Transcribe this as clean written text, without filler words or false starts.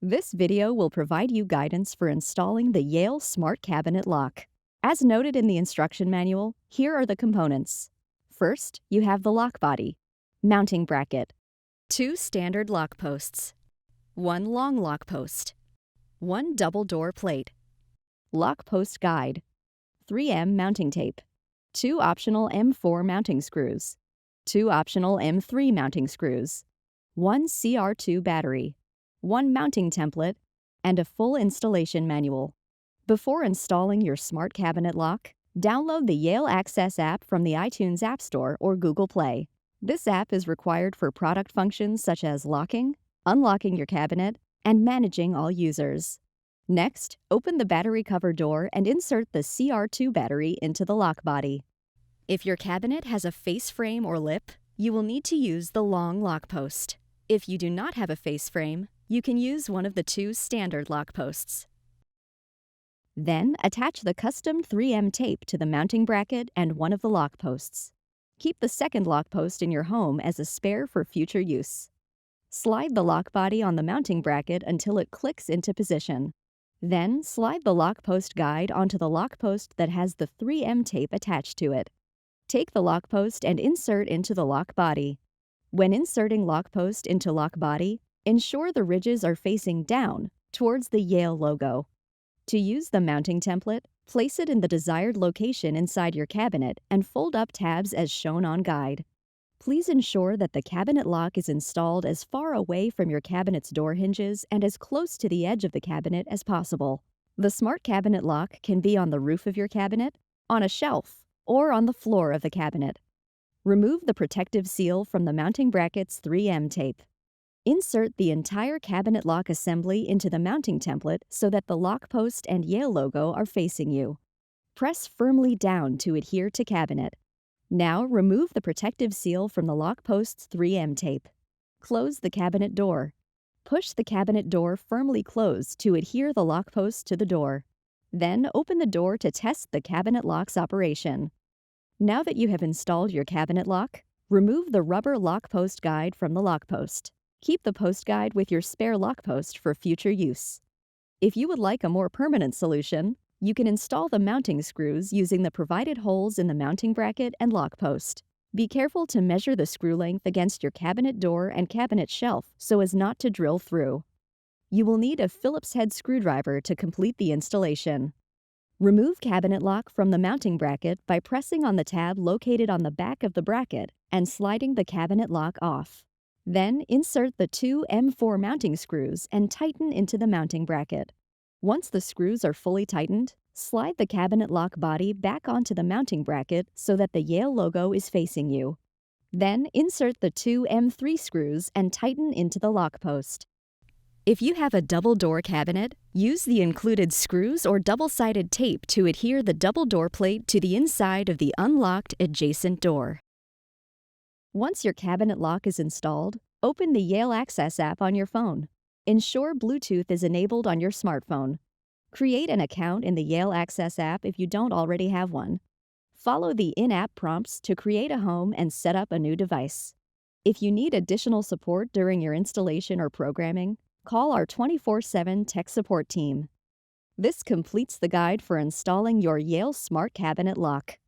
This video will provide you guidance for installing the Yale Smart Cabinet Lock. As noted in the instruction manual, here are the components. First, you have the lock body, mounting bracket, 2 standard lock posts, 1 long lock post, 1 double door plate, lock post guide, 3M mounting tape, 2 optional M4 mounting screws, 2 optional M3 mounting screws, 1 CR2 battery, 1 mounting template, and a full installation manual. Before installing your smart cabinet lock, download the Yale Access App from the iTunes App Store or Google Play. This app is required for product functions such as locking, unlocking your cabinet, and managing all users. Next, open the battery cover door and insert the CR2 battery into the lock body. If your cabinet has a face frame or lip, you will need to use the long lock post. If you do not have a face frame, you can use one of the 2 standard lock posts. Then, attach the custom 3M tape to the mounting bracket and one of the lock posts. Keep the second lock post in your home as a spare for future use. Slide the lock body on the mounting bracket until it clicks into position. Then, slide the lock post guide onto the lock post that has the 3M tape attached to it. Take the lock post and insert into the lock body. When inserting lock post into lock body, ensure the ridges are facing down towards the Yale logo. To use the mounting template, place it in the desired location inside your cabinet and fold up tabs as shown on guide. Please ensure that the cabinet lock is installed as far away from your cabinet's door hinges and as close to the edge of the cabinet as possible. The smart cabinet lock can be on the roof of your cabinet, on a shelf, or on the floor of the cabinet. Remove the protective seal from the mounting bracket's 3M tape. Insert the entire cabinet lock assembly into the mounting template so that the lock post and Yale logo are facing you. Press firmly down to adhere to cabinet. Now remove the protective seal from the lock post's 3M tape. Close the cabinet door. Push the cabinet door firmly closed to adhere the lock post to the door. Then open the door to test the cabinet lock's operation. Now that you have installed your cabinet lock, remove the rubber lock post guide from the lock post. Keep the post guide with your spare lock post for future use. If you would like a more permanent solution, you can install the mounting screws using the provided holes in the mounting bracket and lock post. Be careful to measure the screw length against your cabinet door and cabinet shelf so as not to drill through. You will need a Phillips head screwdriver to complete the installation. Remove cabinet lock from the mounting bracket by pressing on the tab located on the back of the bracket and sliding the cabinet lock off. Then insert the 2 M4 mounting screws and tighten into the mounting bracket. Once the screws are fully tightened, slide the cabinet lock body back onto the mounting bracket so that the Yale logo is facing you. Then insert the 2 M3 screws and tighten into the lock post. If you have a double door cabinet, use the included screws or double-sided tape to adhere the double door plate to the inside of the unlocked adjacent door. Once your cabinet lock is installed, open the Yale Access App on your phone. Ensure Bluetooth is enabled on your smartphone. Create an account in the Yale Access App if you don't already have one. Follow the in-app prompts to create a home and set up a new device. If you need additional support during your installation or programming, call our 24/7 tech support team. This completes the guide for installing your Yale Smart Cabinet Lock.